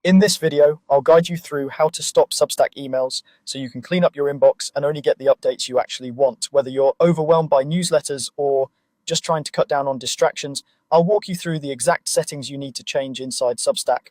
In this video, I'll guide you through how to stop Substack emails so you can clean up your inbox and only get the updates you actually want. Whether you're overwhelmed by newsletters or just trying to cut down on distractions, I'll walk you through the exact settings you need to change inside Substack.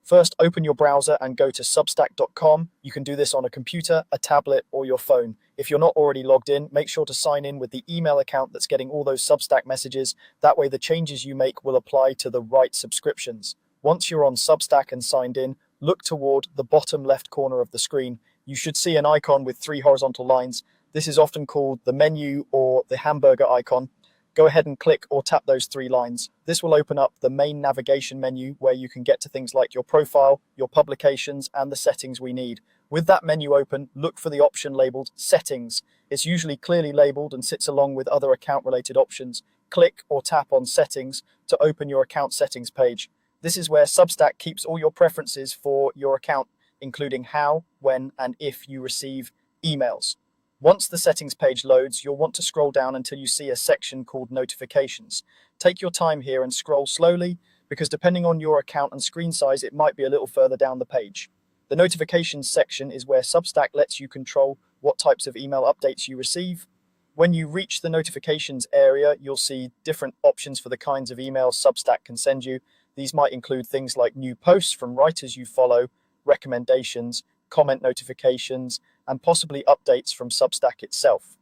First, open your browser and go to substack.com. You can do this on a computer, a tablet, or your phone. If you're not already logged in, make sure to sign in with the email account that's getting all those Substack messages. That way, the changes you make will apply to the right subscriptions. Once you're on Substack and signed in, look toward the bottom left corner of the screen. You should see an icon with three horizontal lines. This is often called the menu or the hamburger icon. Go ahead and click or tap those three lines. This will open up the main navigation menu where you can get to things like your profile, your publications, and the settings we need. With that menu open, look for the option labeled Settings. It's usually clearly labeled and sits along with other account-related options. Click or tap on Settings to open your account settings page. This is where Substack keeps all your preferences for your account, including how, when, and if you receive emails. Once the settings page loads, you'll want to scroll down until you see a section called Notifications. Take your time here and scroll slowly, because depending on your account and screen size, it might be a little further down the page. The Notifications section is where Substack lets you control what types of email updates you receive. When you reach the notifications area, you'll see different options for the kinds of emails Substack can send you. These might include things like new posts from writers you follow, recommendations, comment notifications, and possibly updates from Substack itself.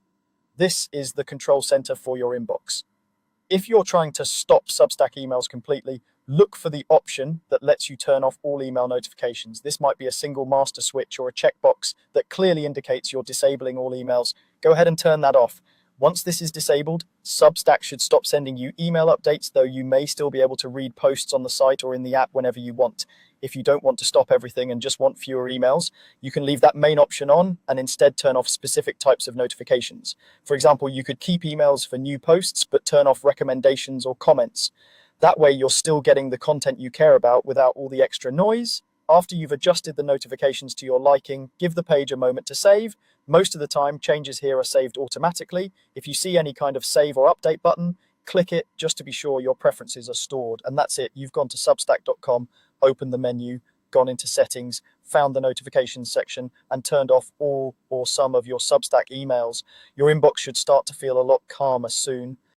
This is the control center for your inbox. If you're trying to stop Substack emails completely, look for the option that lets you turn off all email notifications. This might be a single master switch or a checkbox that clearly indicates you're disabling all emails. Go ahead and turn that off. Once this is disabled, Substack should stop sending you email updates, though you may still be able to read posts on the site or in the app whenever you want. If you don't want to stop everything and just want fewer emails, you can leave that main option on and instead turn off specific types of notifications. For example, you could keep emails for new posts, but turn off recommendations or comments. That way, you're still getting the content you care about without all the extra noise. After you've adjusted the notifications to your liking, give the page a moment to save. Most of the time, changes here are saved automatically. If you see any kind of save or update button, click it just to be sure your preferences are stored. And that's it. You've gone to substack.com, opened the menu, gone into settings, found the notifications section, and turned off all or some of your Substack emails. Your inbox should start to feel a lot calmer soon.